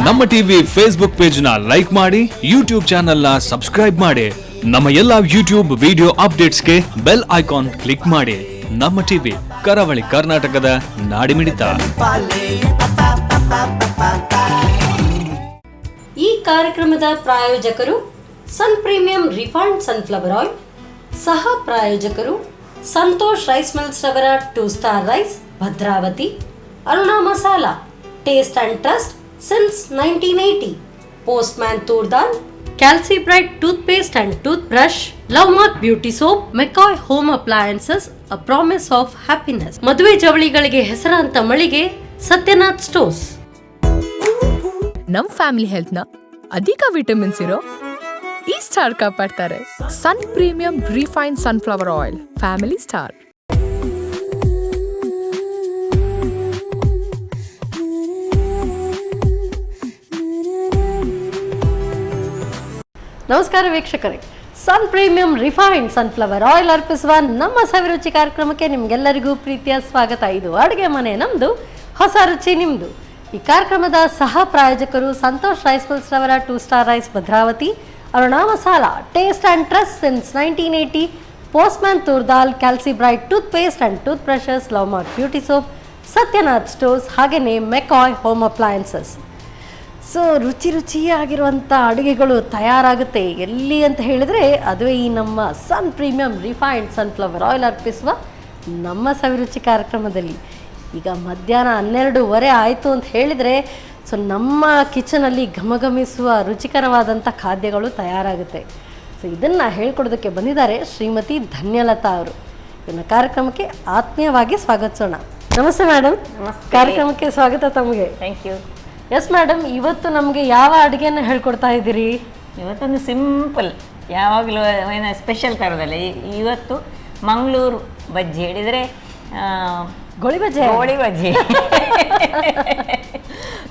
ನಮ್ಮ TV Facebook page ನ like ಮಾಡಿ, ಯೂಟ್ಯೂಬ್ ಚಾನೆಲ್ ನ ಸಬ್ಸ್ಕ್ರೈಬ್ ಮಾಡಿ. ನಮ್ಮ ಎಲ್ಲಾ ಯೂಟ್ಯೂಬ್ ವಿಡಿಯೋ ಅಪ್ಡೇಟ್ಸ್ಗೆ ಬೆಲ್ ಐಕಾನ್ ಕ್ಲಿಕ್ ಮಾಡಿ. ನಮ್ಮ ಟಿವಿ ಕರಾವಳಿ ಕರ್ನಾಟಕದ ನಾಡಿಮಿಡಿತ. ಈ ಕಾರ್ಯಕ್ರಮದ ಪ್ರಾಯೋಜಕರು sun premium refined sunflower oil, ಸಹ ಪ್ರಾಯೋಜಕರು ಸಂತೋಷ್ ರೈಸ್ ಮಿಲ್ಸ್ ರವರ 2 star rice Bhadravati, Aruna masala taste and trust since 1980, postman toor dal, calci bright toothpaste and tooth brush, love mark beauty soap, McCoy home appliances, a promise of happiness, ಮದುವೆ ಜವಳಿಗಳಿಗೆ ಹೆಸರಾಂತ ಮಳಿಗೆ Satyanath stores. ನಮ್ family health ನ ಅಧಿಕ ವಿಟಮಿನ್ಸ್ ಇರೋ ಈ ಸ್ಟಾರ್ ಕಾಪಾಡ್ತಾರೆ. Sun premium refine sunflower oil, family star. ನಮಸ್ಕಾರ ವೀಕ್ಷಕರೇ, sun premium refined sunflower oil ಅರ್ಪಿಸುವ ನಮ್ಮ ಸವಿರುಚಿ ಕಾರ್ಯಕ್ರಮಕ್ಕೆ ನಿಮ್ಗೆಲ್ಲರಿಗೂ ಪ್ರೀತಿಯ ಸ್ವಾಗತ. ಇದು ಅಡುಗೆ ಮನೆ ನಮ್ದು, ಹೊಸ ರುಚಿ ನಿಮ್ದು. ಈ ಕಾರ್ಯಕ್ರಮದ ಸಹ ಪ್ರಾಯೋಜಕರು ಸಂತೋಷ್ ರೈಸ್ ಮಿಲ್ಸ್ ರವರ 2 star rice Bhadravati, Aruna masala taste and trust since 1980, postman toor dal, calci bright toothpaste and toothbrushes, love mark beauty soap, Satyanath stores, ಹಾಗೆಯೇ ಮೆಕಾಯ್ ಹೋಮ್ ಅಪ್ಲಯನ್ಸಸ್. ಸೊ ರುಚಿಯಾಗಿರುವಂಥ ಅಡುಗೆಗಳು ತಯಾರಾಗುತ್ತೆ ಎಲ್ಲಿ ಅಂತ ಹೇಳಿದರೆ ಅದುವೇ ಈ ನಮ್ಮ sun premium refined sunflower oil ಅರ್ಪಿಸುವ ನಮ್ಮ ಸವಿರುಚಿ ಕಾರ್ಯಕ್ರಮದಲ್ಲಿ. ಈಗ ಮಧ್ಯಾಹ್ನ 12:15 ಆಯಿತು ಅಂತ ಹೇಳಿದರೆ ಸೊ ನಮ್ಮ ಕಿಚನಲ್ಲಿ ಘಮಘಮಿಸುವ ರುಚಿಕರವಾದಂಥ ಖಾದ್ಯಗಳು ತಯಾರಾಗುತ್ತೆ. ಸೊ ಇದನ್ನು ಹೇಳ್ಕೊಡೋದಕ್ಕೆ ಬಂದಿದ್ದಾರೆ ಶ್ರೀಮತಿ ಧನ್ಯಲತಾ ಅವರು. ಇನ್ನು ಕಾರ್ಯಕ್ರಮಕ್ಕೆ ಆತ್ಮೀಯವಾಗಿ ಸ್ವಾಗತಿಸೋಣ. ನಮಸ್ತೆ ಮೇಡಮ್. ಕಾರ್ಯಕ್ರಮಕ್ಕೆ ಸ್ವಾಗತ ತಮಗೆ. Thank you. ಎಸ್ ಮೇಡಮ್, ಇವತ್ತು ನಮಗೆ ಯಾವ ಅಡುಗೆನ ಹೇಳ್ಕೊಡ್ತಾ ಇದ್ದೀರಿ? ಇವತ್ತೊಂದು ಸಿಂಪಲ್, ಯಾವಾಗಲೂ ಏನೋ ಸ್ಪೆಷಲ್ ಥರದಲ್ಲ. ಇವತ್ತು ಮಂಗಳೂರು ಬಜ್ಜಿ ಹೇಳಿದರೆ ಗೋಳಿ ಬಜ್ಜಿ.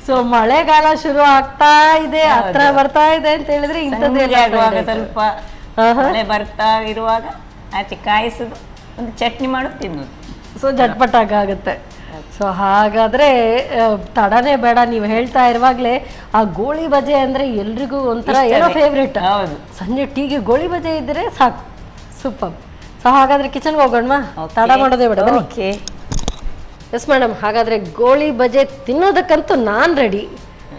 ಸೊ ಮಳೆಗಾಲ ಶುರು ಆಗ್ತಾ ಇದೆ, ಹತ್ರ ಬರ್ತಾ ಇದೆ ಅಂತ ಹೇಳಿದ್ರೆ ಆಗುವಾಗ ಸ್ವಲ್ಪ ಮಳೆ ಬರ್ತಾ ಇರುವಾಗ ಆಚೆ ಕಾಯಿಸೋದು, ಒಂದು ಚಟ್ನಿ ಮಾಡೋದು, ತಿನ್ನೋದು. ಸೊ ಜಟ್ಪಟಾಗ ಆಗುತ್ತೆ. ಸೊ ಹಾಗಾದ್ರೆ ತಡನೇ ಬೇಡ, ನೀವು ಹೇಳ್ತಾ ಇರುವಾಗಲೇ ಆ ಗೋಳಿ ಬಜೆ ಅಂದ್ರೆ ಎಲ್ರಿಗೂ ಒಂಥರ ಏನೋ ಫೇವ್ರೇಟ್. ಹೌದು, ಸಂಜೆ ಟೀಗೆ ಗೋಳಿ ಬಜೆ ಇದ್ರೆ ಸಾಕು, ಸೂಪರ್. ಸೊ ಹಾಗಾದ್ರೆ ಕಿಚನ್ಗೆ ಹೋಗೋಣ, ತಡ ಮಾಡೋದೇ ಬೇಡ. ಓಕೆ. ಎಸ್ ಮೇಡಮ್, ಹಾಗಾದ್ರೆ ಗೋಳಿ ಬಜೆ ತಿನ್ನೋದಕ್ಕಂತೂ ನಾನು ರೆಡಿ.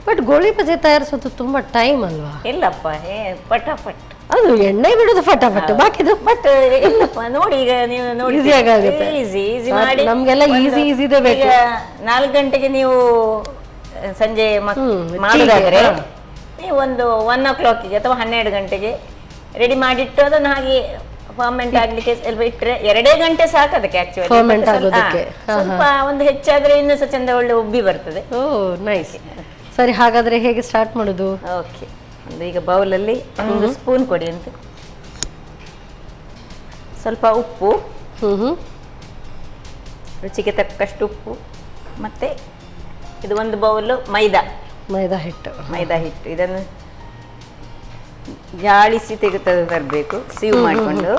ಬಟ್ ಗೋಳಿ ಬಜೆ ತಯಾರಿಸೋದು ತುಂಬಾ ಟೈಮ್ ಅಲ್ವಾ? ಇಲ್ಲಪ್ಪ, ಪಟಾಪಟ್ ಅದು ಎಣ್ಣೆ ಬಿಡೋದು ಫಟಾಫಟ್, ಬಾಕಿದು ಬಟ್ ಇಲ್ಲಪ್ಪ. ನೋಡಿ, ಈಗ ನೀವು ನೋಡಿ ಈಸಿ ಮಾಡಿ, ನಮ್ಗೆಲ್ಲ ಈಸಿದೆ ಬೇಕು. 4 ಗಂಟೆಗೆ ನೀವು ಸಂಜೆ ಮಾಡೋದಾದ್ರೆ ನೀವು ಒಂದು 1 o'clock ಅಥವಾ 12 ಗಂಟೆಗೆ ರೆಡಿ ಮಾಡಿಟ್ಟು ಅದನ್ನು ಹಾಗೆ ಫರ್ಮೆಂಟ್ ಆಗ್ಲಿಕ್ಕೆ ಸ್ವಲ್ಪ ಇಟ್ಟರೆ 2 ಗಂಟೆ ಸಾಕು ಅದಕ್ಕೆ. ಆಕ್ಚುಲಿ ಸ್ವಲ್ಪ ಒಂದು ಹೆಚ್ಚಾದ್ರೆ ಇನ್ನೂ ಸಹ ಚಂದ ಒಳ್ಳೆ ಉಬ್ಬಿ ಬರ್ತದೆ. ಓ ನೈಸ್. ಸರಿ, ಹಾಗಾದ್ರೆ ಹೇಗೆ ಸ್ಟಾರ್ಟ್ ಮಾಡೋದು? ಓಕೆ. ಒಂದು ಈಗ ಬೌಲಲ್ಲಿ 1 ಸ್ಪೂನ್ ಕೊಡಿ ಅಂತ, ಸ್ವಲ್ಪ ಉಪ್ಪು, ರುಚಿಗೆ ತಕ್ಕಷ್ಟು ಉಪ್ಪು, ಮತ್ತೆ ಇದು 1 ಬೌಲ್ ಮೈದಾ ಹಿಟ್ಟು. ಇದನ್ನು ಜಾಳಿಸಿ ತರಬೇಕು, ಸೀವ್ ಮಾಡಿಕೊಂಡು.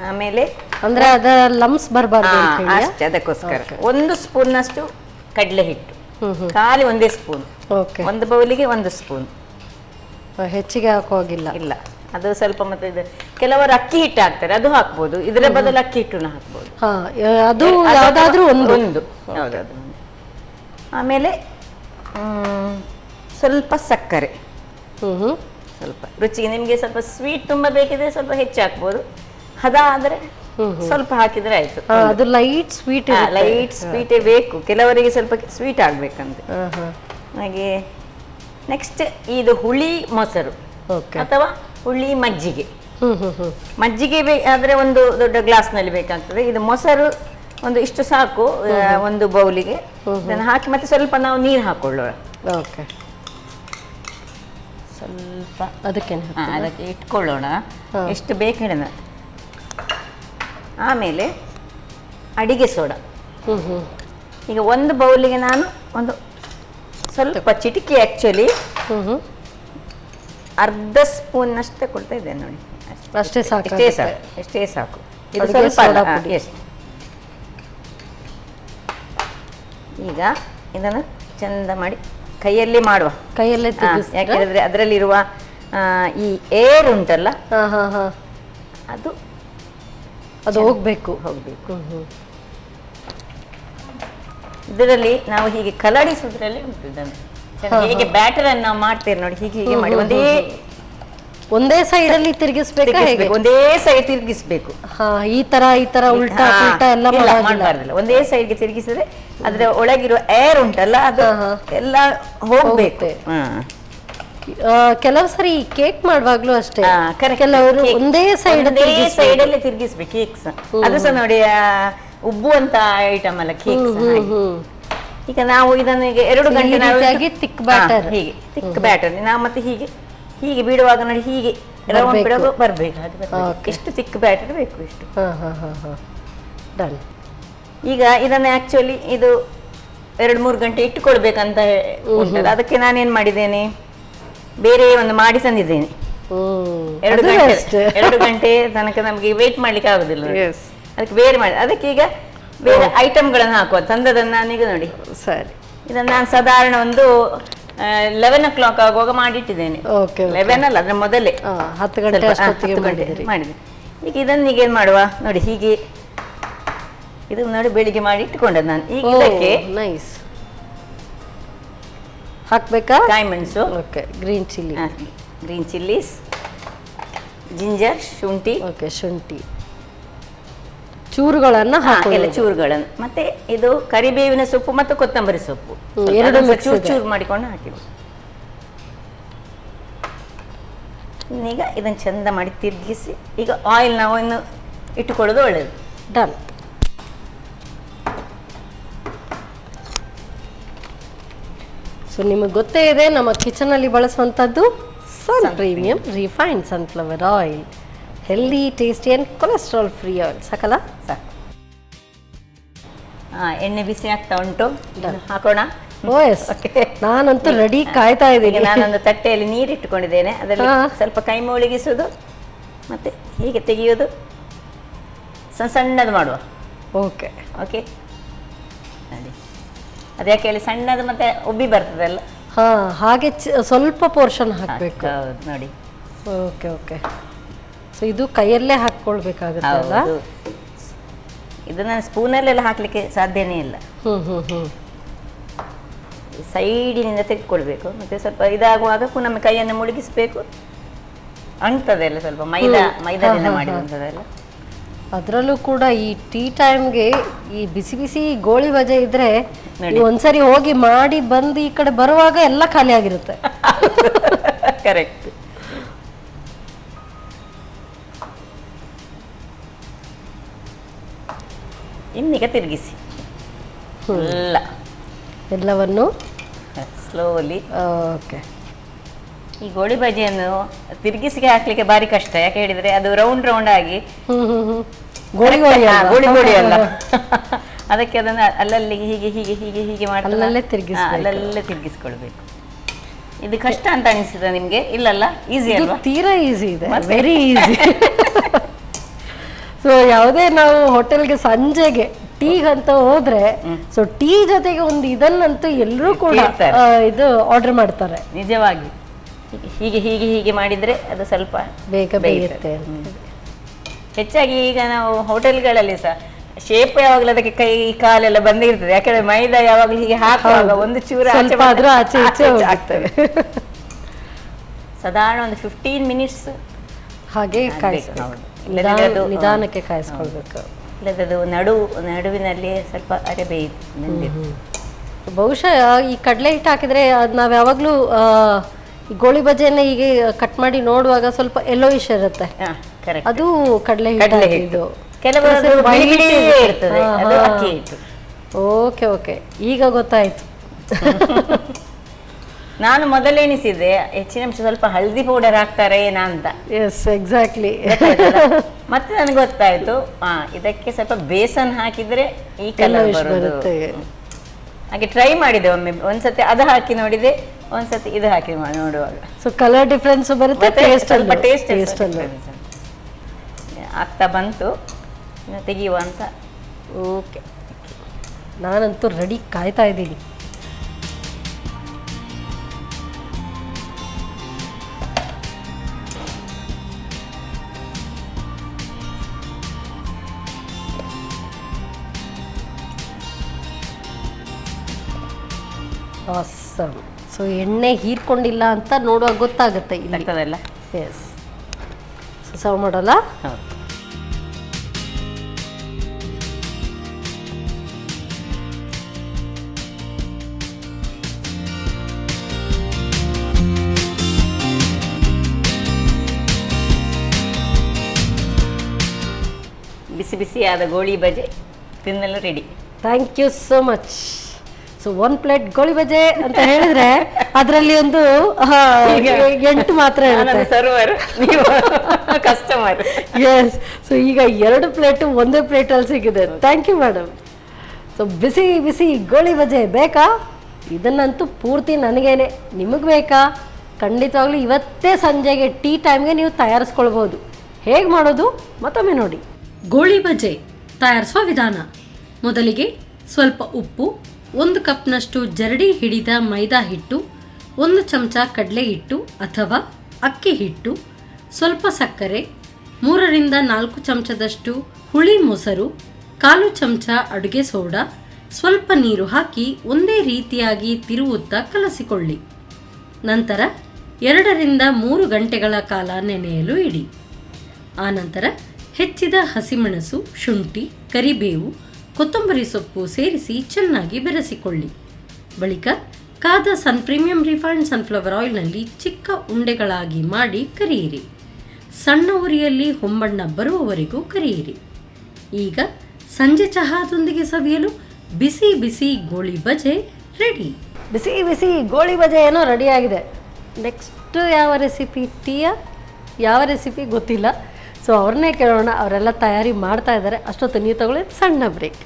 ಆಮೇಲೆ ಅಂದ್ರೆ ಅದ ಲಂಪ್ಸ್ ಬರಬಾರ್ದು ಅಷ್ಟೇ, ಅದಕ್ಕೋಸ್ಕರ 1 ಸ್ಪೂನ್ ಅಷ್ಟು ಕಡಲೆ ಹಿಟ್ಟು, ಖಾಲಿ 1 ಸ್ಪೂನ್. 1 ಬೌಲಿಗೆ 1 ಸ್ಪೂನ್, ಹೆಚ್ಚಿಗೆ ಹಾಕೋಗಿಲ್ಲ. ಇಲ್ಲ, ಅದು ಸ್ವಲ್ಪ. ಮತ್ತೆ ಇದು ಕೆಲವರು ಅಕ್ಕಿ ಹಿಟ್ಟು ಹಾಕ್ತಾರೆ, ಅದು ಹಾಕ್ಬೋದು. ಇದರ ಬದಲು ಅಕ್ಕಿ ಹಿಟ್ಟನ್ನು ಹಾಕ್ಬೋದು. ಅದು ಯಾವ್ದಾದ್ರೂ ಒಂದು. ಹೌದದು. ಆಮೇಲೆ ಸ್ವಲ್ಪ ಸಕ್ಕರೆ, ಸ್ವಲ್ಪ ರುಚಿಗೆ. ನಿಮಗೆ ಸ್ವಲ್ಪ ಸ್ವೀಟ್ ತುಂಬ ಬೇಕಿದ್ರೆ ಸ್ವಲ್ಪ ಹೆಚ್ಚು ಹಾಕ್ಬೋದು. ಹದ ಆದರೆ ಸ್ವಲ್ಪ ಹಾಕಿದ್ರೆ ಆಯ್ತು. ಅದು ಲೈಟ್ ಸ್ವೀಟೇ ಬೇಕು, ಕೆಲವರಿಗೆ ಸ್ವಲ್ಪ ಸ್ವೀಟ್ ಆಗ್ಬೇಕಂತೆ. ಹಾಗೆ ನೆಕ್ಸ್ಟ್ ಇದು ಹುಳಿ ಮೊಸರು ಅಥವಾ ಹುಳಿ ಮಜ್ಜಿಗೆ. ಮಜ್ಜಿಗೆ ಆದ್ರೆ 1 ದೊಡ್ಡ ಗ್ಲಾಸ್ನಲ್ಲಿ ಬೇಕಾಗ್ತದೆ. ಇದು ಮೊಸರು ಒಂದು ಇಷ್ಟು ಸಾಕು 1 ಬೌಲಿಗೆ. ಇದನ್ನು ಹಾಕಿ ಮತ್ತೆ ಸ್ವಲ್ಪ ನಾವು ನೀರು ಹಾಕೊಳ್ಳೋಣ. ಓಕೆ. ಸ್ವಲ್ಪ ಅದಕ್ಕೆ ಇಟ್ಕೊಳ್ಳೋಣ, ಎಷ್ಟು ಬೇಕು ಹೇಳೋಣ. ಆಮೇಲೆ ಅಡಿಗೆ ಸೋಡಾ. ಈಗ 1 ಬೌಲಿಗೆ ನಾನು ಒಂದು ಸ್ವಲ್ಪ ಚಿಟಿಕೆ, ಆಕ್ಚುಲಿ ಅರ್ಧ ಸ್ಪೂನ್ ಅಷ್ಟೇ ಕೊಡ್ತಾ ಇದ್ದೇನೆ ನೋಡಿ. ಅಷ್ಟೇ ಸಾಕು. ಇದು ಸ್ವಲ್ಪ ಎಷ್ಟು. ಈಗ ಇದನ್ನು ಚಂದ ಮಾಡಿ ಕೈಯಲ್ಲಿ ಮಾಡುವ. ಕೈಯಲ್ಲೇ ಯಾಕೆಂದ್ರೆ ಅದರಲ್ಲಿರುವ ಈ ಏರ್ ಉಂಟಲ್ಲ ಅದು ಹೋಗ್ಬೇಕು. ಇದರಲ್ಲಿ ನಾವು ಹೀಗೆ ಕಲಡಿಸುವುದ್ರಲ್ಲಿ ಉಂಟು ಇದನ್ನು. ಹೇಗೆ ಬ್ಯಾಟರ್ ಅನ್ನು ನಾವು ಮಾಡ್ತೇವೆ ನೋಡಿ, ಹೀಗೆ ಹೀಗೆ ಮಾಡಿ ಒಂದೇ ಸೈಡ್ ಅಲ್ಲಿ ತಿರುಗಿಸ್ಬೇಕು, ಒಂದೇ ಸೈಡ್ ತಿರುಗಿಸ್ಬೇಕು. ಈ ತರ ಉಲ್ಟಾ ಎಲ್ಲ ಮಾಡಬಾರ್ದಿಲ್ಲ. ಒಂದೇ ಸೈಡ್ಗೆ ತಿರುಗಿಸಿದ್ರೆ ಅದ್ರ ಒಳಗಿರುವ ಏರ್ ಉಂಟಲ್ಲ ಅದು ಎಲ್ಲ ಹೋಗ್ಬೇಕು. ಕೆಲವು ಸರಿ ಕೇಕ್ ಮಾಡುವಾಗ್ಲೂ ಅಷ್ಟೇ, ಕೆಲವರು ಒಂದೇ ಸೈಡ್ ಅಲ್ಲಿ ತಿರುಗಿಸ್ಬೇಕು. ಕೇಕ್ಸ್ ಅದು ಸಹ ನೋಡಿ ಉಬ್ಬುವಂತ ಐಟಮ್ ಅಲ್ಲ ಕೇಕ್ಸ್. ಈಗ ನಾವು ಇದನ್ನು ಈಗ 2 ಗಂಟೆ ತಿಕ್ ಬ್ಯಾಟರ್, ಹೀಗೆ ತಿಕ್ ಬ್ಯಾಟರ್ ನಾವು ಮತ್ತೆ ಹೀಗೆ ಹೀಗೆ ಬಿಡುವಾಗ ನೋಡಿ ಹೀಗೆ ರೌಂಡ್ ಬಿಡೋದು ಬರ್ಬೇಕು. ಎಷ್ಟು ತಿಕ್ ಬ್ಯಾಟರ್ ಬೇಕು ಇಷ್ಟು. ಡನ್. ಈಗ ಇದನ್ನ ಆಕ್ಚುಲಿ ಇದು 2-3 ಗಂಟೆ ಇಟ್ಟುಕೊಳ್ಬೇಕಂತ ಉಂಟಲ್ಲ, ಅದಕ್ಕೆ ನಾನೇನ್ ಮಾಡಿದ್ದೇನೆ, ಬೇರೆ ಒಂದು ಮಾಡಿ ತಂದಿದ್ದೇನೆ. 2 ಗಂಟೆ ತನಕ ನಮಗೆ ವೇಟ್ ಮಾಡ್ಲಿಕ್ಕೆ ಆಗುದಿಲ್ಲ, ಅದಕ್ಕೆ ಬೇರೆ ಮಾಡಿ ಅದಕ್ಕೆ ಈಗ ಬೇರೆ ಐಟಮ್ಗಳನ್ನು ಹಾಕುವ. ತಂದದನ್ನ ನಾನೀಗ ನೋಡಿ ಸರಿ, ಇದನ್ನ ನಾನು ಸಾಧಾರಣ ಒಂದು 11 o'clock ಆಗುವಾಗ ಮಾಡಿಟ್ಟಿದ್ದೇನೆ. 11 ಅಲ್ಲ, ಅದ್ರ ಮೊದಲೇ 10 ಗಂಟೆ ಮಾಡಿದೆ. ಈಗ ಇದನ್ನೀಗ ಏನ್ ಮಾಡುವ ನೋಡಿ, ಹೀಗೆ ಇದು ನೋಡಿ ಬೆಳಿಗ್ಗೆ ಮಾಡಿ ಇಟ್ಟುಕೊಂಡದ್ದು ನಾನು. ಈಗ ಇದಕ್ಕೆ ನೈಸ್ ಹಾಕ್ಬೇಕಾ? ಕಾಯಿ ಮೆಣಸು, ಗ್ರೀನ್ ಚಿಲ್ಲೀಸ್, ಜಿಂಜರ್, ಶುಂಠಿ, ಶುಂಠಿ ಚೂರುಗಳನ್ನ ಎಲ್ಲ ಚೂರುಗಳನ್ನು, ಮತ್ತೆ ಇದು ಕರಿಬೇವಿನ ಸೊಪ್ಪು ಮತ್ತು ಕೊತ್ತಂಬರಿ ಸೊಪ್ಪು ಚೂರು ಮಾಡಿಕೊಂಡು ಹಾಕಿದ್ರು. ಈಗ ಇದನ್ನು ಚಂದ ಮಾಡಿ ತಿರುಗಿಸಿ ಈಗ ಆಯಿಲ್ ನಾವು ಇನ್ನು ಇಟ್ಟುಕೊಳ್ಳೋದು ಒಳ್ಳೆಯದು. ಡನ್. ಸೊ ನಿಮಗೆ ಗೊತ್ತೇ ಇದೆ ನಮ್ಮ ಕಿಚನ್ ಅಲ್ಲಿ ಬಳಸುವಂತದ್ದು sun premium refined sunflower oil, healthy, tasty and cholesterol free oil. ಸಾಕಲ್ಲ? ಸಾಕು. ಎಣ್ಣೆ ಬಿಸಿ ಆಗ್ತಾ ಉಂಟು, ಹಾಕೋಣ. ನಾನಂತೂ ರೆಡಿ ಕಾಯ್ತಾ ಇದ್ದೀನಿ. ನಾನೊಂದು ತಟ್ಟೆಯಲ್ಲಿ ನೀರು ಇಟ್ಟುಕೊಂಡಿದ್ದೇನೆ, ಅದರಲ್ಲಿ ಸ್ವಲ್ಪ ಕೈ ಮುಳುಗಿಸುವುದು ಮತ್ತೆ ಹೀಗೆ ತೆಗೆಯೋದು, ಸಣ್ಣದು ಮಾಡುವ. ಓಕೆ ಓಕೆ, ಅದ್ಯಾಕೆ ಹೇಳಿ ಸಣ್ಣದು ಮತ್ತೆ ಉಬ್ಬಿ ಬರ್ತದಲ್ಲ, ಹಾಗೆ ಸ್ವಲ್ಪ ಪೋರ್ಷನ್ ಹಾಕಬೇಕು ನೋಡಿ. Okay okay. ಸೊ ಇದು ಕೈಯಲ್ಲೇ ಹಾಕ್ಕೊಳ್ಬೇಕಾಗುತ್ತಲ್ಲ, ಇದನ್ನ ಸ್ಪೂನಲ್ಲೆಲ್ಲ ಹಾಕ್ಲಿಕ್ಕೆ ಸಾಧ್ಯನೇ ಇಲ್ಲ. ಸೈಡಿನಿಂದ ತೆಗೆದುಕೊಳ್ಬೇಕು, ಮತ್ತೆ ಸ್ವಲ್ಪ ಇದಾಗುವಾಗ ಪುನಃ ಕೈಯನ್ನು ಮುಳುಗಿಸ್ಬೇಕು. ಅಂಟದೆಲ್ಲ ಸ್ವಲ್ಪ ಮೈದಾದಿಂದ ಮಾಡಿದಂಥದ್ದೆಲ್ಲ. ಅದರಲ್ಲೂ ಕೂಡ ಈ ಟೀ ಟೈಮ್ಗೆ ಈ ಬಿಸಿ ಬಿಸಿ ಗೋಳಿ ಬಜೆ ಇದ್ರೆ ಒಂದ್ಸರಿ ಹೋಗಿ ಮಾಡಿ ಬಂದು ಈ ಕಡೆ ಬರುವಾಗ ಎಲ್ಲ ಖಾಲಿ ಆಗಿರುತ್ತೆ. ಕರೆಕ್ಟ್. ಇನ್ನೀಗ ತಿರುಗಿಸಿ ಎಲ್ಲವನ್ನು ಸ್ಲೋಲಿ. ಓಕೆ. ಈ ಗೋಳಿ ಬಜ್ಜಿಯನ್ನು ತಿರುಗಿಸಿಗೆ ಹಾಕ್ಲಿಕ್ಕೆ ಬಾರಿ ಕಷ್ಟ, ಯಾಕೆ ಹೇಳಿದ್ರೆ ಅದು ರೌಂಡ್ ಆಗಿ ಗೋಳಿ ಅಲ್ಲ, ಅದಕ್ಕೆ ಅದನ್ನ ಅಲ್ಲಲ್ಲಿ ಹೀಗೆ ಹೀಗೆ ಹೀಗೆ ಹೀಗೆ ಮಾಡಿ ಅಲ್ಲಲ್ಲೇ ತಿರುಗಿಸ್ಕೊಳ್ಬೇಕು. ಇದು ಕಷ್ಟ ಅಂತ ಅನಿಸಿದ ನಿಮ್ಗೆ? ಇಲ್ಲಲ್ಲ, ಈಸಿ ಅಲ್ವಾ? ತೀರಾ ಈಸಿ ಇದೆ, ವೆರಿ ಈಸಿ. ಸೊ ಯಾವುದೇ ನಾವು ಹೋಟೆಲ್ಗೆ ಸಂಜೆಗೆ ಟೀಗಂತ ಹೋದ್ರೆ, ಸೊ ಟೀ ಜೊತೆಗೆ ಒಂದು ಇದನ್ನಂತೂ ಎಲ್ಲರೂ ಕೂಡ ಇದು ಆರ್ಡರ್ ಮಾಡ್ತಾರೆ. ನಿಜವಾಗಿ ಹೀಗೆ ಹೀಗೆ ಹೀಗೆ ಮಾಡಿದ್ರೆ ಅದು ಸ್ವಲ್ಪ ಬೇಗ ಬೇಯುತ್ತೆ. ಹೆಚ್ಚಾಗಿ ಈಗ ನಾವು ಹೋಟೆಲ್ಗಳಲ್ಲಿ ಸಹ ಶೇಪ್ ಯಾವಾಗಲೂ ಅದಕ್ಕೆ ಕೈ ಕಾಲೆಲ್ಲ ಬಂದಿರ್ತದೆ, ಯಾಕಂದ್ರೆ ಮೈದಾ ಯಾವಾಗಲೂ ಹೀಗೆ ಹಾಕುವಾಗ ಒಂದು ಚೂರು ಆಚೆ ಈಚೆ ಆಗ್ತದೆ. ಸಾಧಾರಣ ಒಂದು 15 minutes ಹಾಗೆ ನಿಧಾನಕ್ಕೆ ಕಾಯಿಸ್ಕೊಳ್ಬೇಕು. ಇಲ್ಲದದು ನಡುವಿನಲ್ಲಿ ಸ್ವಲ್ಪ ಅರೆ ಬೇಯ್ದು. ಬಹುಶಃ ಈ ಕಡಲೆ ಹಿಟ್ಟು ಹಾಕಿದ್ರೆ ಅದು ನಾವು ಯಾವಾಗಲೂ ಈ ಗೋಳಿ ಬಜೆಯನ್ನ ಹೀಗೆ ಕಟ್ ಮಾಡಿ ನೋಡುವಾಗ ಸ್ವಲ್ಪ ಯೆಲ್ಲೋಯಿಶ್ ಇರುತ್ತೆ, ಅದು ಕಡಲೆ ಹಿಟ್ಟು. ಓಕೆ ಓಕೆ, ಈಗ ಗೊತ್ತಾಯ್ತು. ನಾನು ಮೊದಲೆಣಿಸಿದ್ದೆ ಹೆಚ್ಚಿನ ಅಂಶ ಸ್ವಲ್ಪ ಹಳದಿ ಪೌಡರ್ ಹಾಕ್ತಾರೆ ಏನಾ ಅಂತ. Yes, exactly. ಮತ್ತೆ ನನಗೆ ಗೊತ್ತಾಯ್ತು, ಇದಕ್ಕೆ ಸ್ವಲ್ಪ ಬೇಸನ್ ಹಾಕಿದ್ರೆ ಈ ಕಲರ್ ಬರುತ್ತೆ. ಹಾಗೆ ಟ್ರೈ ಮಾಡಿದೆ ಒಮ್ಮೆ, ಒಂದ್ಸತಿ ಅದು ಹಾಕಿ ನೋಡಿದೆ, ಒಂದ್ಸತಿ ಇದು ಹಾಕಿ ನೋಡುವಾಗ ಸೊ ಕಲರ್ ಡಿಫ್ರೆನ್ಸ್ ಬರುತ್ತೆ, ಸ್ವಲ್ಪ ಟೇಸ್ಟ್ ಆಗ್ತಾ ಬಂತು, ತೆಗೆಯುವ ಅಂತ. ಓಕೆ, ನಾನಂತೂ ರೆಡಿ ಕಾಯ್ತಾ ಇದ್ದೀನಿ. ಆಸಮ್. ಸೊ ಎಣ್ಣೆ ಹೀರ್ಕೊಂಡಿಲ್ಲ ಅಂತ ನೋಡುವಾಗ ಗೊತ್ತಾಗುತ್ತೆ ಇಲ್ಲಿ. ಆಗ್ತದಲ್ಲ? ಎಸ್. ಸೊ ಸರ್ವ್ ಮಾಡೋಲ್ಲ? ಹೌದು. ಬಿಸಿ ಬಿಸಿಯಾದ ಗೋಳಿ ಬಜೆ ತಿನ್ನಲು ready. Thank you so much. So 1 plate goli baje ಅಂತ ಹೇಳಿದ್ರೆ ಅದರಲ್ಲಿ ಒಂದು 8 ಮಾತ್ರ ಇರುತ್ತೆ. ಸರ್ವರ್, ನೀವು ಕಸ್ಟಮರ್. ಎಸ್. ಸೊ ಈಗ 2 ಪ್ಲೇಟು ಒಂದೇ ಪ್ಲೇಟಲ್ಲಿ ಸಿಗಿದೆ. Thank you madam. ಸೊ ಬಿಸಿ ಬಿಸಿ ಗೋಳಿ ಬಜೆ ಬೇಕಾ? ಇದನ್ನಂತೂ ಪೂರ್ತಿ ನನಗೇನೆ. ನಿಮಗೆ ಬೇಕಾ? ಖಂಡಿತವಾಗ್ಲೂ ಇವತ್ತೇ ಸಂಜೆಗೆ ಟೀ ಟೈಮ್ಗೆ ನೀವು ತಯಾರಿಸ್ಕೊಳ್ಬೋದು. ಹೇಗೆ ಮಾಡೋದು ಮತ್ತೊಮ್ಮೆ ನೋಡಿ. ಗೋಳಿ ಬಜೆ ತಯಾರಿಸುವ ವಿಧಾನ. ಮೊದಲಿಗೆ ಸ್ವಲ್ಪ ಉಪ್ಪು, 1 ಕಪ್ನಷ್ಟು ಜರಡಿ ಹಿಡಿದ ಮೈದಾ ಹಿಟ್ಟು, 1 ಚಮಚ ಕಡಲೆ ಹಿಟ್ಟು ಅಥವಾ ಅಕ್ಕಿ ಹಿಟ್ಟು, ಸ್ವಲ್ಪ ಸಕ್ಕರೆ, 3 ರಿಂದ 4 ಚಮಚದಷ್ಟು ಹುಳಿ ಮೊಸರು, 1/4 ಚಮಚ ಅಡುಗೆ ಸೋಡಾ, ಸ್ವಲ್ಪ ನೀರು ಹಾಕಿ ಒಂದೇ ರೀತಿಯಾಗಿ ತಿರುವುತ್ತಾ ಕಲಸಿಕೊಳ್ಳಿ. ನಂತರ 2 ರಿಂದ 3 ಗಂಟೆಗಳ ಕಾಲ ನೆನೆಯಲು ಇಡಿ. ಆನಂತರ ಹೆಚ್ಚಿದ ಹಸಿಮೆಣಸು, ಶುಂಠಿ, ಕರಿಬೇವು, ಕೊತ್ತಂಬರಿ ಸೊಪ್ಪು ಸೇರಿಸಿ ಚೆನ್ನಾಗಿ ಬೆರೆಸಿಕೊಳ್ಳಿ. ಬಳಿಕ ಕಾದ ಪ್ರೀಮಿಯಂ ರಿಫೈನ್ಡ್ ಸನ್ಫ್ಲವರ್ ಆಯಿಲ್ನಲ್ಲಿ ಚಿಕ್ಕ ಉಂಡೆಗಳಾಗಿ ಮಾಡಿ ಕರಿಯಿರಿ. ಸಣ್ಣ ಉರಿಯಲ್ಲಿ ಹೊಂಬಣ್ಣ ಬರುವವರೆಗೂ ಕರಿಯಿರಿ. ಈಗ ಸಂಜೆ ಚಹಾದೊಂದಿಗೆ ಸವಿಯಲು ಬಿಸಿ ಬಿಸಿ ಗೋಳಿ ಬಜೆ ರೆಡಿ. ಬಿಸಿ ಬಿಸಿ ಗೋಳಿ ಬಜೆ ಏನೋ ರೆಡಿಯಾಗಿದೆ. ನೆಕ್ಸ್ಟ್ ಯಾವ ರೆಸಿಪಿ? ಟೀಯ ಯಾವ ರೆಸಿಪಿ ಗೊತ್ತಿಲ್ಲ. ಸೊ ಅವ್ರನ್ನೇ ಕೇಳೋಣ. ಅವರೆಲ್ಲ ತಯಾರಿ ಮಾಡ್ತಾ ಇದ್ದಾರೆ. ಅಷ್ಟೊತ್ತು ನೀವು ತಗೊಳ್ಳಿ ಸಣ್ಣ ಬ್ರೇಕ್.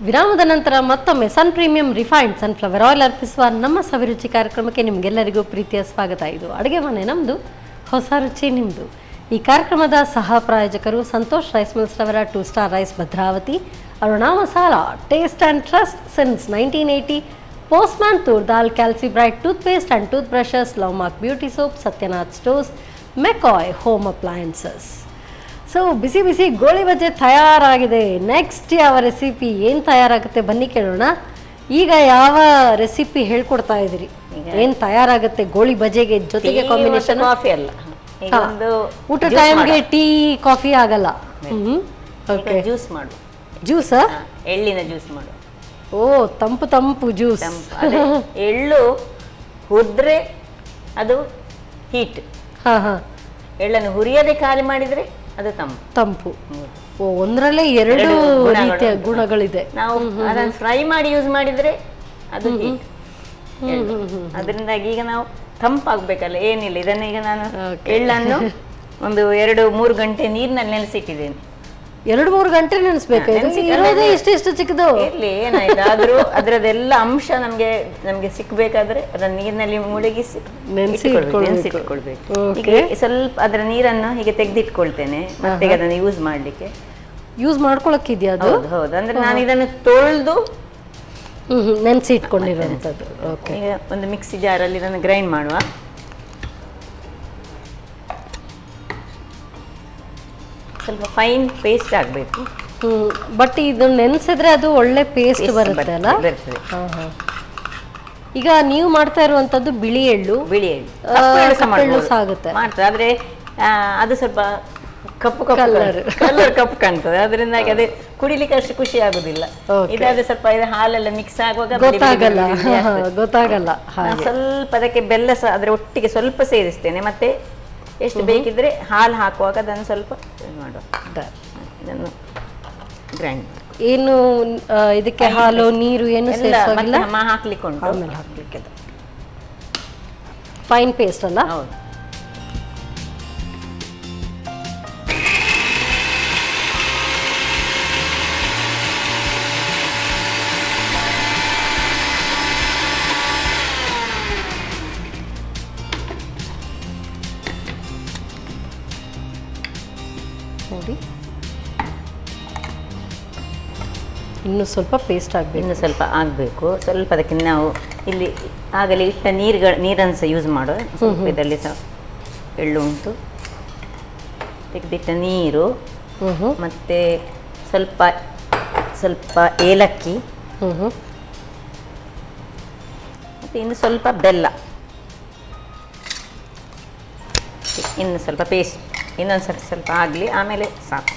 ವಿರಾಮದ ನಂತರ ಮತ್ತೊಮ್ಮೆ ಪ್ರೀಮಿಯಂ ರಿಫೈನ್ಡ್ ಸನ್ಫ್ಲವರ್ ಆಯಿಲ್ ಅರ್ಪಿಸುವ ನಮ್ಮ ಸವಿರುಚಿ ಕಾರ್ಯಕ್ರಮಕ್ಕೆ ನಿಮಗೆಲ್ಲರಿಗೂ ಪ್ರೀತಿಯ ಸ್ವಾಗತ. ಇದು ಅಡುಗೆ ಮನೆ ನಮ್ಮದು, ಹೊಸ ರುಚಿ ನಿಮ್ಮದು. ಈ ಕಾರ್ಯಕ್ರಮದ ಸಹ ಪ್ರಾಯೋಜಕರು ಸಂತೋಷ್ ರೈಸ್ ಮಿಲ್ಸ್ ರವರ 2 star rice Bhadravati, Aruna masala taste and trust since 1980, postman toor dal, Calcibright toothpaste and tooth brushes, Lovemark beauty soap, Satyanath stores, McCoy home appliances. So ಬಿಸಿ ಬಿಸಿ ಗೋಳಿ ಬಜೆ ತಯಾರಾಗಿದೆ. ನೆಕ್ಸ್ಟ್ ಯಾವ ರೆಸಿಪಿ ಏನು ತಯಾರಾಗುತ್ತೆ ಬನ್ನಿ ಕೇಳೋಣ. ಈಗ ಯಾವ ರೆಸಿಪಿ ಹೇಳ್ಕೊಡ್ತಾ ಇದ್ದೀರಿ? ಏನು ತಯಾರಾಗುತ್ತೆ ಗೋಳಿ ಬಜೆಗೆ ಜೊತೆಗೆ ಕಾಂಬಿನೇಷನ್? ಕಾಫಿ ಅಲ್ಲ, ಊಟ ಟೈಮ್ಗೆ ಟೀ ಕಾಫಿ ಆಗಲ್ಲ. ಓಕೆ, ಜ್ಯೂಸ್ ಮಾಡು. ಜ್ಯೂಸಾ? ಎಳ್ಳಿನ ಜ್ಯೂಸ್ ಮಾಡು. ಓ, ತಂಪು ತಂಪು ಜ್ಯೂಸ್. ಎಳ್ಳು ಹುರಿದ್ರೆ ಅದು ಹೀಟ್. ಹಾಂ ಹಾಂ. ಎಳ್ಳನ್ನು ಹುರಿಯದೆ ಖಾಲಿ ಮಾಡಿದ್ರೆ ಅದು ತಂಪು. ಓ, ಒಂದರಲ್ಲೇ 2 ರೀತಿಯ ಗುಣಗಳಿದೆ. ನಾವು ಅದನ್ನು ಫ್ರೈ ಮಾಡಿ ಯೂಸ್ ಮಾಡಿದ್ರೆ ಅದು ಹೀಟ್. ಅದರಿಂದಾಗಿ ಈಗ ನಾವು ತಂಪಾಗಬೇಕಲ್ಲ, ಏನಿಲ್ಲ. ಇದನ್ನ ಈಗ ನಾನು ಎಳ್ಳನ್ನು ಒಂದು 2-3 ಗಂಟೆ ನೀರಿನಲ್ಲಿ ನೆನೆಸಿಟ್ಟಿದ್ದೇನೆ. 2-3 ಗಂಟೆ ನೆನೆಸ್ಬೇಕು? ಎಷ್ಟು ಚಿಕ್ಕದು ಇರ್ಲಿ, ಏನಾಯ್ತು ಆದ್ರೂ ಅದರದೆಲ್ಲ ಅಂಶ ನಮ್ಗೆ ಸಿಕ್ಬೇಕಾದ್ರೆ ಅದನ್ನ ನೀರಿನಲ್ಲಿ ಮುಳುಗಿಸಿ ನೆನೆಸಿಟ್ಕೊಳ್ಬೇಕು. ಈಗ ಸ್ವಲ್ಪ ಅದರ ನೀರನ್ನು ಹೀಗೆ ತೆಗೆದಿಟ್ಕೊಳ್ತೇನೆ, ಮತ್ತೆ ಅದನ್ನು ಯೂಸ್ ಮಾಡ್ಕೊಳಕ್ಕಿದ್ಯಾ ಅದು? ಹೌದು. ಅಂದ್ರೆ ನಾನು ಇದನ್ನು ತೊಳೆದು ನೆನೆಸಿ ಇಟ್ಕೊಂಡಿರುವಂಥದ್ದು. ಈಗ ಒಂದು ಮಿಕ್ಸಿ ಜಾರಲ್ಲಿ ಇದನ್ನು ಗ್ರೈಂಡ್ ಮಾಡುವ. ಸ್ವಲ್ಪ ಫೈನ್ ಪೇಸ್ಟ್ ಆಗಬೇಕು. ಬಟ್ ಇದು ನೆನೆಸಿದ್ರೆ ಅದು ಒಳ್ಳೆ ಪೇಸ್ಟ್ ಬರುತ್ತೆ ಅಲ್ಲ? ಈಗ ನೀವು ಮಾಡ್ತಾ ಇರುವಂತದ್ದು ಬಿಳಿ ಎಳ್ಳು ಸಾಗುತ್ತೆ ಆದ್ರೆ ಅದು ಸ್ವಲ್ಪ ಕಪ್ಪು ಕಪ್ಪು ಕಾಣ್ತದೆ. ಅದರಿಂದಾಗಿ ಅದೇ ಕುಡಿಲಿಕ್ಕೆ ಅಷ್ಟು ಖುಷಿ ಆಗುದಿಲ್ಲ. ಇದಾದ್ರೆ ಸ್ವಲ್ಪ ಹಾಲೆಲ್ಲ ಮಿಕ್ಸ್ ಆಗುವಾಗ ಗೊತ್ತಾಗಲ್ಲ. ಸ್ವಲ್ಪ ಅದಕ್ಕೆ ಬೆಲ್ಲ ಅದ್ರ ಒಟ್ಟಿಗೆ ಸ್ವಲ್ಪ ಸೇರಿಸ್ತೇನೆ. ಮತ್ತೆ ಎಷ್ಟು ಬೇಕಿದ್ರೆ ಹಾಲು ಹಾಕುವಾಗ ಅದನ್ನು ಸ್ವಲ್ಪ ಮಾಡುವ. ಇದನ್ನು ಗ್ರೈಂಡ್ ಏನು ಇದಕ್ಕೆ ಹಾಲು ನೀರು ಏನು ಸೇರಿಸೋದಿಲ್ಲ, ಹಾಕ್ಲಿಕ್ಕೆ ಉಂಟು. ಆಮೇಲೆ ಹಾಕ್ಲಿಕ್ಕೆ ಫೈನ್ ಪೇಸ್ಟ್ ಅಲ್ಲ? ಹೌದು. ನೋಡಿ, ಇನ್ನು ಸ್ವಲ್ಪ ಪೇಸ್ಟ್ ಆಗಬೇಕು. ಇನ್ನು ಸ್ವಲ್ಪ ಆಗಬೇಕು. ಸ್ವಲ್ಪ ಅದಕ್ಕೆ ನಾವು ಇಲ್ಲಿ ಆಗಲೇ ಇಟ್ಟ ನೀರನ್ನು ಸಹ ಯೂಸ್ ಮಾಡುವ. ಸ್ವಲ್ಪ ಇದರಲ್ಲಿ ಸಹ ಎಳ್ಳು ಉಂಟು. ತೆಗೆದಿಟ್ಟ ನೀರು, ಮತ್ತು ಸ್ವಲ್ಪ ಸ್ವಲ್ಪ ಏಲಕ್ಕಿ, ಮತ್ತು ಇನ್ನು ಸ್ವಲ್ಪ ಬೆಲ್ಲ, ಇನ್ನು ಸ್ವಲ್ಪ ಪೇಸ್ಟ್, ಇನ್ನೊಂದು ಸ್ವಲ್ಪ ಆಗಲಿ, ಆಮೇಲೆ ಸಾಕು.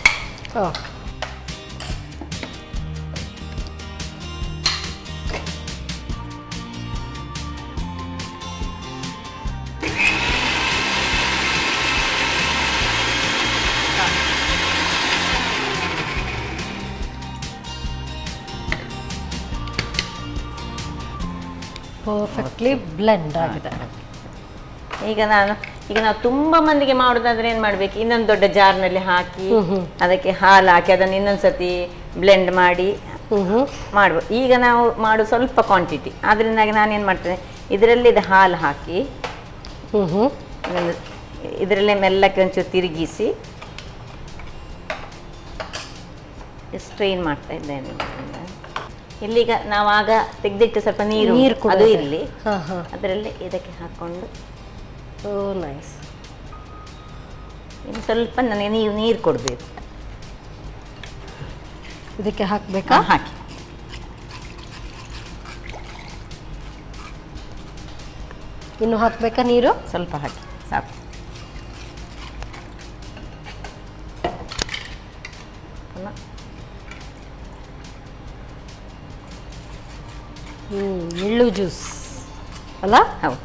ಪರ್ಫೆಕ್ಟ್ಲಿ ಬ್ಲೆಂಡ್ ಆಗಿದೆ. ಈಗ ನಾವು ತುಂಬ ಮಂದಿಗೆ ಮಾಡೋದಾದ್ರೆ ಏನು ಮಾಡಬೇಕು, ಇನ್ನೊಂದು ದೊಡ್ಡ ಜಾರ್ನಲ್ಲಿ ಹಾಕಿ ಅದಕ್ಕೆ ಹಾಲು ಹಾಕಿ ಅದನ್ನು ಇನ್ನೊಂದು ಸತಿ ಬ್ಲೆಂಡ್ ಮಾಡಿ ಮಾಡ್ಬೋದು. ಈಗ ನಾವು ಮಾಡೋ ಸ್ವಲ್ಪ ಕ್ವಾಂಟಿಟಿ, ಆದ್ರಿಂದಾಗಿ ನಾನೇನು ಮಾಡ್ತೇನೆ, ಇದರಲ್ಲಿ ಇದು ಹಾಲು ಹಾಕಿ ಇದರಲ್ಲೇ ಮೆಲ್ಲಕ್ಕೆ ಒಂಚೂರು ತಿರುಗಿಸಿ ಸ್ಟ್ರೈನ್ ಮಾಡ್ತಾ ಇದ್ದೇನೆ. ಇಲ್ಲಿಗ ನಾವು ಆಗ ತೆಗೆದಿಟ್ಟು ಸ್ವಲ್ಪ ನೀರು ಅದು ಇರಲಿ, ಅದರಲ್ಲಿ ಇದಕ್ಕೆ ಹಾಕ್ಕೊಂಡು ನೈಸ್. ಇನ್ನು ಸ್ವಲ್ಪ ನನಗೆ ನೀರು ಕೊಡಬೇಕು, ಇದಕ್ಕೆ ಹಾಕಬೇಕಾ? ಹಾಕಿ. ಇನ್ನು ಹಾಕಬೇಕಾ ನೀರು? ಸ್ವಲ್ಪ ಹಾಕಿ ಸಾಕು. ಎಳ್ಳು ಜ್ಯೂಸ್ ಅಲ್ಲ? ಹೌದು.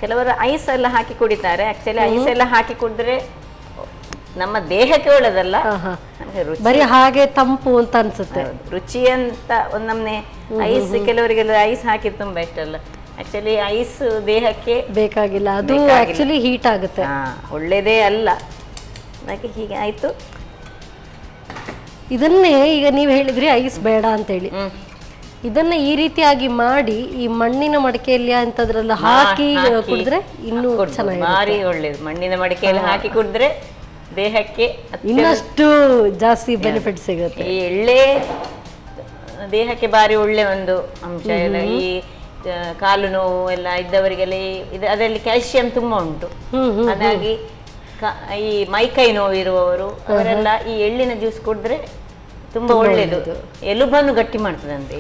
ಕೆಲವರು ಐಸ್ ಎಲ್ಲ ಹಾಕಿ ಕುಡಿತಾರೆ. ಆಕ್ಚುಲಿ ಐಸ್ ಎಲ್ಲ ಹಾಕಿ ಕುಡಿದ್ರೆ ನಮ್ಮ ದೇಹಕ್ಕೆ ಒಳ್ಳೆದಲ್ಲ, ಬರೀ ಹಾಗೆ ತಂಪು ಅಂತ ಅನ್ಸುತ್ತೆ. ರುಚಿ ಅಂತ ಒಂದೊಮ್ಮೆ ಐಸ್, ಕೆಲವರಿಗೆಲ್ಲ ಐಸ್ ಹಾಕಿ ತುಂಬಾ ಇಷ್ಟ ಅಲ್ಲ. ಆಕ್ಚುಲಿ ಐಸ್ ದೇಹಕ್ಕೆ ಬೇಕಾಗಿಲ್ಲ, ಅದು ಆಕ್ಚುಲಿ ಹೀಟ್ ಆಗುತ್ತೆ, ಒಳ್ಳೇದೇ ಅಲ್ಲ. ಅದಕ್ಕೆ ಹೀಗೆ ಆಯ್ತು. ಇದನ್ನೇ ಈಗ ನೀವು ಹೇಳಿದ್ರಿ ಐಸ್ ಬೇಡ ಅಂತೇಳಿ, ಇದನ್ನ ಈ ರೀತಿಯಾಗಿ ಮಾಡಿ ಈ ಮಣ್ಣಿನ ಮಡಿಕೆಯಲ್ಲಿ ಅಂತದ್ರಲ್ಲ ಹಾಕಿ ಕುಡಿದ್ರೆ ಇನ್ನೂ ಚೆನ್ನಾಗಿ, ಭಾರಿ ಒಳ್ಳೇದು. ಮಣ್ಣಿನ ಮಡಿಕೆಯಲ್ಲಿ ಹಾಕಿ ಕುಡಿದ್ರೆ ದೇಹಕ್ಕೆ ಇನ್ನಷ್ಟು ಜಾಸ್ತಿ ಬೆನಿಫಿಟ್ ಸಿಗುತ್ತೆ. ಈ ಎಳ್ಳೆ ದೇಹಕ್ಕೆ ಭಾರಿ ಒಳ್ಳೆ ಒಂದು ಅಂಶ ಎಲ್ಲ. ಈ ಕಾಲು ನೋವು ಎಲ್ಲ ಇದ್ದವರಿಗೆಲ್ಲ ಅದರಲ್ಲಿ ಕ್ಯಾಲ್ಸಿಯಂ ತುಂಬಾ ಉಂಟು. ಹಾಗಾಗಿ ಈ ಮೈಕೈ ನೋವು ಇರುವವರು ಅವರೆಲ್ಲ ಈ ಎಳ್ಳಿನ ಜ್ಯೂಸ್ ಕುಡಿದ್ರೆ ತುಂಬಾ ಒಳ್ಳೇದು, ಎಲುಬನ್ನು ಗಟ್ಟಿ ಮಾಡ್ತದಂತೆ.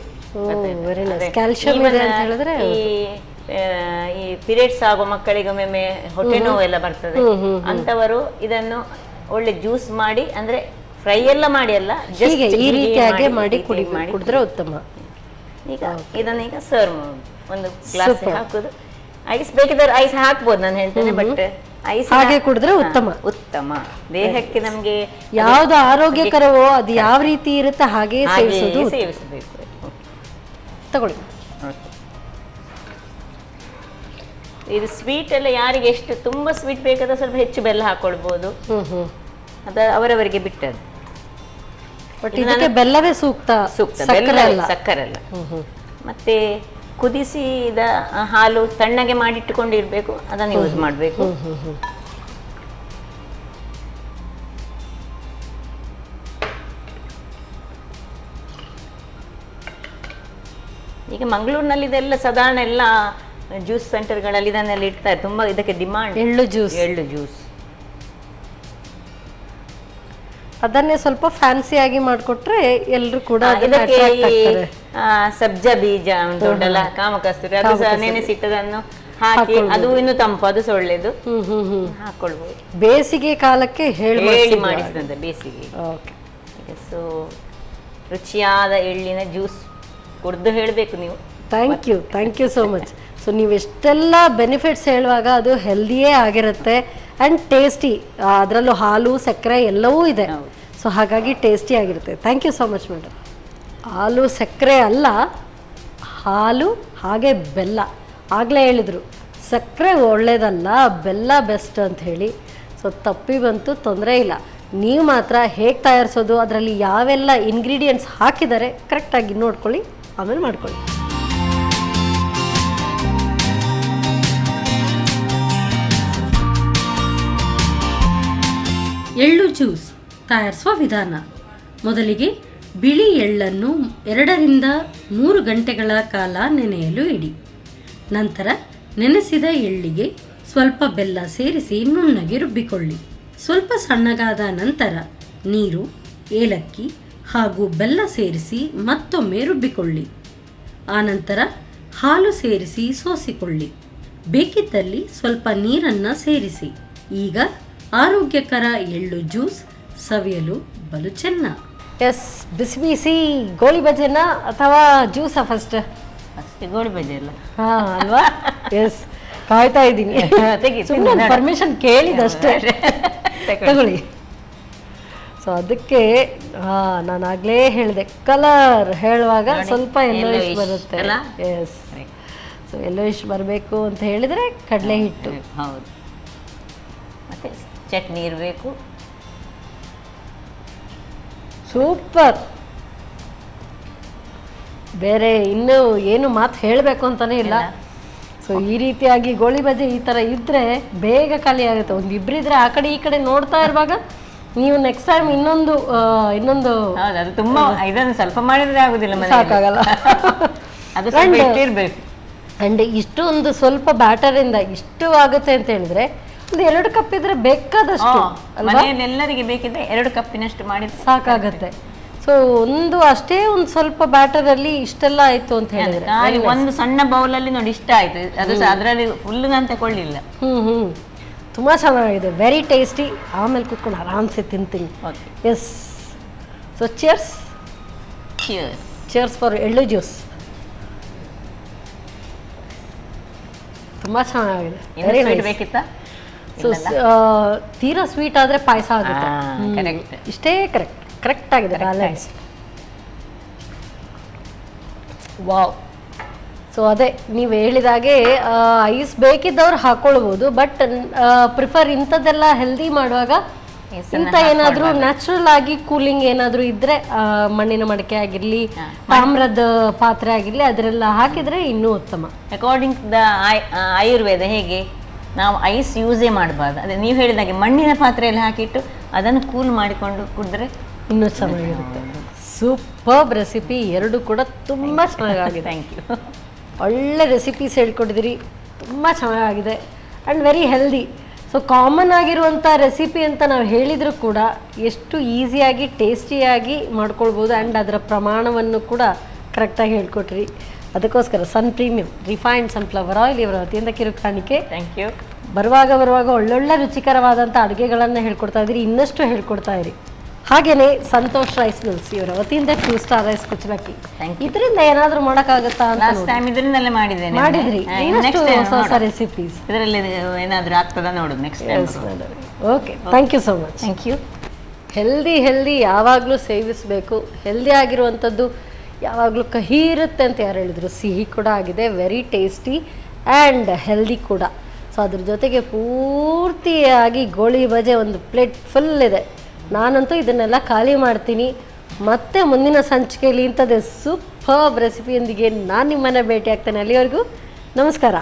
ಈ ಪೀರಿಯಡ್ಸ್ ಆಗುವ ಮಕ್ಕಳಿಗೆ ಒಮ್ಮೆ ಹೊಟ್ಟೆ ನೋವು ಎಲ್ಲ ಬರ್ತದೆ, ಅಂತವರು ಇದನ್ನು ಒಳ್ಳೆ ಜ್ಯೂಸ್ ಮಾಡಿ, ಅಂದ್ರೆ ಫ್ರೈ ಎಲ್ಲ ಮಾಡಿ ಅಲ್ಲ, ಈ ರೀತಿಯಾಗಿ ಮಾಡಿ ಕುಡಿದ್ರೆ ಉತ್ತಮ. ಈಗ ಇದನ್ನ ಈಗ ಸರ್ವ್ ಮಾಡೋದು, ಒಂದು ಗ್ಲಾಸ್ ಹಾಕುದು. ಐಸ್ ಬೇಕಿದ್ರೆ ಐಸ್ ಹಾಕ್ಬೋದು ನಾನು ಹೇಳ್ತೇನೆ, ಬಟ್ ಐಸ್ ಹಾಗೆ ಕುಡಿದ್ರೆ ಉತ್ತಮ. ಉತ್ತಮ ದೇಹಕ್ಕೆ ನಮ್ಗೆ ಯಾವ್ದು ಆರೋಗ್ಯಕರವೋ ಅದು ಯಾವ ರೀತಿ ಇರುತ್ತೆ ಹಾಗೆ ಸೇವಿಸಬೇಕು. ತಗೊಳ್ಳಿ. ಇದು ಸ್ವೀಟ್ ಎಲ್ಲ ಯಾರಿಗೆ ಎಷ್ಟು ತುಂಬಾ ಸ್ವೀಟ್ ಬೇಕಾದ್ರೆ ಸ್ವಲ್ಪ ಹೆಚ್ಚು ಬೆಲ್ಲ ಹಾಕೊಳ್ಬಹುದು, ಅದು ಅವರವರಿಗೆ ಬಿಟ್ಟದ್ದು. ಇದಕ್ಕೆ ಬೆಲ್ಲವೇ ಸೂಕ್ತ, ಸಕ್ಕರೆ ಅಲ್ಲ. ಮತ್ತೆ ಕುದಿಸಿದ ಹಾಲು ತಣ್ಣಗೆ ಮಾಡಿಟ್ಟುಕೊಂಡಿರ್ಬೇಕು, ಅದನ್ನು ಯೂಸ್ ಮಾಡಬೇಕು. ಈಗ ಮಂಗಳೂರಿನಲ್ಲಿ ಇದೆಲ್ಲ ಸಾಧಾರಣ ಎಲ್ಲ ಜ್ಯೂಸ್ ಸೆಂಟರ್ಗಳಲ್ಲಿ ಇದನ್ನೆಲ್ಲ ಇಡ್ತಾರೆ, ತುಂಬಾ ಇದಕ್ಕೆ ಡಿಮಾಂಡ್. ಎಳ್ಳು ಜ್ಯೂಸ್ ಅದನ್ನೇ ಸ್ವಲ್ಪ ಫ್ಯಾನ್ಸಿ ಆಗಿ ಮಾಡಿಕೊಟ್ರೆ ಎಲ್ಲರೂ ಕೂಡ ಸಬ್ಜಾ ಬೀಜ ಉಂಟಲ್ಲ, ಕಾಮಕಸ್ತೂರಿ, ಅದು ಸಹ ನೆನೆಸಿಟ್ಟದನ್ನು ಹಾಕಿ, ಅದು ಇನ್ನು ತಂಪು, ಅದು ಸಹ ಒಳ್ಳೇದು, ಹಾಕೊಳ್ಬಹುದು. ಬೇಸಿಗೆ ಕಾಲಕ್ಕೆ ಹೇಳಿ ಮಾಡಿಸಿದಂತೆ ಬೇಸಿಗೆ. ಸೊ ರುಚಿಯಾದ ಎಳ್ಳಿನ ಜ್ಯೂಸ್ ಕುಡ್ದು ಹೇಳಬೇಕು ನೀವು. Thank you so much. So ನೀವು ಎಷ್ಟೆಲ್ಲ ಬೆನಿಫಿಟ್ಸ್ ಹೇಳುವಾಗ ಅದು ಹೆಲ್ದಿಯೇ ಆಗಿರುತ್ತೆ ಆ್ಯಂಡ್ ಟೇಸ್ಟಿ, ಅದರಲ್ಲೂ ಹಾಲು ಸಕ್ಕರೆ ಎಲ್ಲವೂ ಇದೆ, ಸೊ ಹಾಗಾಗಿ ಟೇಸ್ಟಿ ಆಗಿರುತ್ತೆ. Thank you so much madam. ಹಾಲು ಸಕ್ಕರೆ ಅಲ್ಲ, ಹಾಲು ಹಾಗೆ ಬೆಲ್ಲ. ಆಗಲೇ ಹೇಳಿದರು ಸಕ್ಕರೆ ಒಳ್ಳೇದಲ್ಲ, ಬೆಲ್ಲ ಬೆಸ್ಟ್ ಅಂತ ಹೇಳಿ. ಸೊ ತಪ್ಪಿ ಬಂತು, ತೊಂದರೆ ಇಲ್ಲ. ನೀವು ಮಾತ್ರ ಹೇಗೆ ತಯಾರಿಸೋದು, ಅದರಲ್ಲಿ ಯಾವೆಲ್ಲ ಇಂಗ್ರೀಡಿಯೆಂಟ್ಸ್ ಹಾಕಿದ್ದಾರೆ ಕರೆಕ್ಟಾಗಿ ನೋಡ್ಕೊಳ್ಳಿ, ಆಮೇಲೆ ಮಾಡ್ಕೊಳ್ಳಿ. ಎಳ್ಳು ಜ್ಯೂಸ್ ತಯಾರಿಸುವ ವಿಧಾನ. ಮೊದಲಿಗೆ ಬಿಳಿ ಎಳ್ಳನ್ನು 2 ರಿಂದ 3 ಗಂಟೆಗಳ ಕಾಲ ನೆನೆಯಲು ಇಡಿ. ನಂತರ ನೆನೆಸಿದ ಎಳ್ಳಿಗೆ ಸ್ವಲ್ಪ ಬೆಲ್ಲ ಸೇರಿಸಿ ನುಣ್ಣಗೆ ರುಬ್ಬಿಕೊಳ್ಳಿ. ಸ್ವಲ್ಪ ಸಣ್ಣಗಾದ ನಂತರ ನೀರು, ಏಲಕ್ಕಿ ಹಾಗೂ ಬೆಲ್ಲ ಸೇರಿಸಿ ಮತ್ತೊಮ್ಮೆ ರುಬ್ಬಿಕೊಳ್ಳಿ. ಆನಂತರ ಹಾಲು ಸೇರಿಸಿ ಸೋಸಿಕೊಳ್ಳಿ. ಬೇಕಿದ್ದಲ್ಲಿ ಸ್ವಲ್ಪ ನೀರನ್ನು ಸೇರಿಸಿ. ಈಗ ಆರೋಗ್ಯಕರ ಎಳ್ಳು ಜ್ಯೂಸ್ ಸವಿಯಲು ಬಲು ಚೆನ್ನ. ಎಸ್, ಬಿಸಿ ಬಿಸಿ ಗೋಳಿ ಬಜೆನ ಅಥವಾ ಜ್ಯೂಸಾ ಫಸ್ಟ್? ಅಷ್ಟೇ, ಗೋಳಿ ಬಜೆ ಅಲ್ಲ? ಹಾಂ ಅಲ್ವಾ? ಎಸ್, ಕಾಯ್ತಾ ಇದ್ದೀನಿ. ಪರ್ಮಿಷನ್ ಕೇಳಿದಷ್ಟೇ. ತಗೊಳ್ಳಿ. ಸೊ ಅದಕ್ಕೆ ನಾನು ಆಗಲೇ ಹೇಳಿದೆ, ಕಲರ್ ಹೇಳುವಾಗ ಸ್ವಲ್ಪ ಎಲ್ಲೋಯಿಶ್ ಬರುತ್ತೆ. ಎಸ್, ಸೊ ಎಲ್ಲೋಯಿಶ್ ಬರಬೇಕು ಅಂತ ಹೇಳಿದರೆ ಕಡಲೆ ಹಿಟ್ಟು. ಹೌದು, ಮತ್ತೆ ಚಟ್ನಿ ಇರಬೇಕು. ಸೂಪರ್. ಬೇರೆ ಇನ್ನೂ ಏನು ಮಾತು ಹೇಳಬೇಕು ಅಂತಲೇ ಇಲ್ಲ. ಸೊ ಈ ರೀತಿಯಾಗಿ ಗೋಳಿ ಬಜೆ ಈ ಥರ ಇದ್ದರೆ ಬೇಗ ಖಾಲಿ ಆಗುತ್ತೆ. ಒಂದು ಇಬ್ಬರಿದ್ರೆ ಆ ಕಡೆ ಈ ಕಡೆ ನೋಡ್ತಾ ಇರುವಾಗ ನೀವು ನೆಕ್ಸ್ಟ್ ಟೈಮ್ ಇನ್ನೊಂದು ಅದು ತುಂಬಾ ಇದನ್ನು ಸ್ವಲ್ಪ ಮಾಡಿದ್ರೆ ಆಗುದಿಲ್ಲ, ಸಾಕಾಗಲ್ಲ. ಅದು ಇರಬೇಕು. ಅಂಡ್ ಇಷ್ಟೊಂದು ಸ್ವಲ್ಪ ಬ್ಯಾಟರಿಂದ ಇಷ್ಟು ಆಗುತ್ತೆ ಅಂತ ಹೇಳಿದ್ರೆ ಒಂದು 2 ಕಪ್ ಇದ್ರೆ ಬೇಕಾದಷ್ಟು ಎಲ್ಲರಿಗೆ ಬೇಕಿದ್ರೆ 2 ಕಪ್ಪಿನಷ್ಟು ಮಾಡಿದ್ರೆ ಸಾಕಾಗತ್ತೆ. ಸೊ ಅಷ್ಟೇ ಒಂದು ಸ್ವಲ್ಪ ಬ್ಯಾಟರ್ ಅಲ್ಲಿ ಇಷ್ಟೆಲ್ಲ ಆಯ್ತು ಅಂತ ಹೇಳಿದ್ರೆ ಒಂದು ಸಣ್ಣ ಬೌಲ್ ಅಲ್ಲಿ ನೋಡಿ ಇಷ್ಟ ಆಯ್ತು. ಅದು ಅದರಲ್ಲಿ ಫುಲ್ ಅಂತ ತಗೊಳ್ಳಿಲ್ಲ. ತುಂಬಾ ಚೆನ್ನಾಗಿದೆ, ವೆರಿ ಟೇಸ್ಟಿ. ಆಮೇಲೆ ಕೂತ್ಕೊಂಡು ಆರಾಮ್ಸೆ ತಿಂತೀನಿ. Yes, so cheers. Cheers for ಎಳ್ಳು ಜ್ಯೂಸ್. ತುಂಬಾ ಚೆನ್ನಾಗಿದೆ. Very nice. ಬೇಕಿತ್ತಾ? ಸೊ ತೀರಾ ಸ್ವೀಟ್ ಆದರೆ ಪಾಯಸ ಆಗುತ್ತೆ. ಇಷ್ಟೇ ಕರೆಕ್ಟ್ ಆಗಿದೆ, ಬ್ಯಾಲೆನ್ಸ್. ವಾವ್. ಸೊ ಅದೇ ನೀವು ಹೇಳಿದಾಗೆ ಐಸ್ ಬೇಕಿದ್ದವ್ರು ಹಾಕೊಳ್ಬೋದು, ಬಟ್ ಪ್ರಿಫರ್ ಇಂಥದ್ದೆಲ್ಲ ಹೆಲ್ದಿ ಮಾಡುವಾಗ ಇಂಥ ಏನಾದರೂ ನ್ಯಾಚುರಲ್ ಆಗಿ ಕೂಲಿಂಗ್ ಏನಾದರೂ ಇದ್ದರೆ, ಮಣ್ಣಿನ ಮಡಕೆ ಆಗಿರಲಿ, ತಾಮ್ರದ ಪಾತ್ರೆ ಆಗಿರಲಿ, ಅದರೆಲ್ಲ ಹಾಕಿದರೆ ಇನ್ನೂ ಉತ್ತಮ. ಅಕಾರ್ಡಿಂಗ್ ದ ಆಯುರ್ವೇದ ಹೇಗೆ ನಾವು ಐಸ್ ಯೂಸೇ ಮಾಡಬಾರ್ದು. ಅದೇ ನೀವು ಹೇಳಿದಾಗೆ ಮಣ್ಣಿನ ಪಾತ್ರೆಯಲ್ಲಿ ಹಾಕಿಟ್ಟು ಅದನ್ನು ಕೂಲ್ ಮಾಡಿಕೊಂಡು ಕುಡಿದ್ರೆ ಇನ್ನೂ ಚೆನ್ನಾಗಿರುತ್ತೆ. Superb recipe. ಎರಡು ಕೂಡ ತುಂಬ ಚೆನ್ನಾಗಿದೆ. Thank you. ಒಳ್ಳೆ ರೆಸಿಪೀಸ್ ಹೇಳ್ಕೊಟ್ಟಿದ್ದೀರಿ, ತುಂಬ ಚೆನ್ನಾಗಿದೆ and very healthy. So common ಆಗಿರುವಂಥ ರೆಸಿಪಿ ಅಂತ ನಾವು ಹೇಳಿದರೂ ಕೂಡ ಎಷ್ಟು ಈಸಿಯಾಗಿ ಟೇಸ್ಟಿಯಾಗಿ ಮಾಡ್ಕೊಳ್ಬೋದು. ಆ್ಯಂಡ್ ಅದರ ಪ್ರಮಾಣವನ್ನು ಕೂಡ ಕರೆಕ್ಟಾಗಿ ಹೇಳ್ಕೊಟ್ರಿ. ಅದಕ್ಕೋಸ್ಕರ ಸನ್ ಪ್ರೀಮಿಯಂ ರಿಫೈನ್ಡ್ ಸನ್ಫ್ಲವರ್ ಆಯಿಲ್ ಇವರ ವತಿಯಿಂದ ಕಿರುಕಾಣಿಕೆ. Thank you. ಬರುವಾಗ ಒಳ್ಳೊಳ್ಳೆ ರುಚಿಕರವಾದಂಥ ಅಡುಗೆಗಳನ್ನು ಹೇಳ್ಕೊಡ್ತಾ ಇದ್ದೀರಿ, ಇನ್ನಷ್ಟು ಹೇಳ್ಕೊಡ್ತಾ ಇರಿ. ಹಾಗೆಯೇ ಸಂತೋಷ್ ರೈಸ್ ಮಿಲ್ಸ್ ಇವರ ವತಿಯಿಂದ 2 ಸ್ಟಾರ್ ರೈಸ್ ಕುಚ್ಚಲಕ್ಕಿ. ಇದರಿಂದ ಏನಾದರೂ ಮಾಡೋಕ್ಕಾಗುತ್ತಾ ಅಂತ ಇದರಿಂದಲೇ ಮಾಡಿದ್ರಿ. ಹೊಸ ರೆಸಿಪೀಸ್ ಇದರಲ್ಲಿ ಏನಾದರೂ ಆಗ್ತದಾ ನೋಡೋದು next time. Okay, thank you so much. Thank you. Healthy ಯಾವಾಗಲೂ ಸೇವಿಸಬೇಕು. ಹೆಲ್ದಿ ಆಗಿರುವಂಥದ್ದು ಯಾವಾಗಲೂ ಕಹಿ ಇರುತ್ತೆ ಅಂತ ಯಾರು ಹೇಳಿದ್ರು, ಸಿಹಿ ಕೂಡ ಆಗಿದೆ, ವೆರಿ ಟೇಸ್ಟಿ ಆ್ಯಂಡ್ ಹೆಲ್ದಿ ಕೂಡ. ಸೊ ಅದ್ರ ಜೊತೆಗೆ ಪೂರ್ತಿಯಾಗಿ ಗೋಳಿ ಬಜೆ ಒಂದು ಪ್ಲೇಟ್ ಫುಲ್ ಇದೆ. ನಾನಂತೂ ಇದನ್ನೆಲ್ಲ ಖಾಲಿ ಮಾಡ್ತೀನಿ. ಮತ್ತೆ ಮುಂದಿನ ಸಂಚಿಕೆಯಲ್ಲಿ ಇಂಥದ್ದೇ ಸೂಪರ್ಬ್ ರೆಸಿಪಿಯೊಂದಿಗೆ ನಾನು ನಿಮ್ಮನ್ನು ಭೇಟಿ ಆಗ್ತೇನೆ. ಅಲ್ಲಿವರೆಗೂ ನಮಸ್ಕಾರ.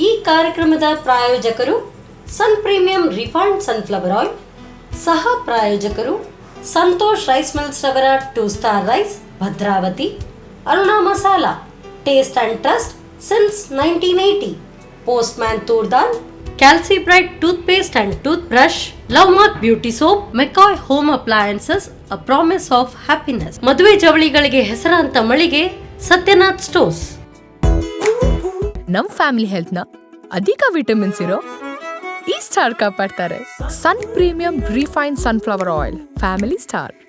ಈ ಕಾರ್ಯಕ್ರಮದ ಪ್ರಾಯೋಜಕರು sun premium refined sunflower oil. ಸಹ ಪ್ರಾಯೋಜಕರು ಸಂತೋಷ್ ರೈಸ್ ಮಿಲ್ಸ್ ರವರ 2 star rice, Bhadravati. Aruna masala, taste and trust since 1980. Postman toor dal, Calcibright toothpaste and tooth brush, love mark beauty soap, McCoy home appliances, a promise of happiness. ಮದುವೆ ಜವಳಿಗಳಿಗೆ ಹೆಸರಾಂತ ಮಳಿಗೆ ಸತ್ಯನಾಥ್ ಸ್ಟೋರ್ಸ್. ನಮ್ family health ನ ಅಧಿಕ ವಿಟಮಿನ್ಸ್ ಇರೋ ಈ ಸ್ಟಾರ್ ಕಾಪಾಡ್ತಾರೆ. Sun premium refined sunflower oil, family star.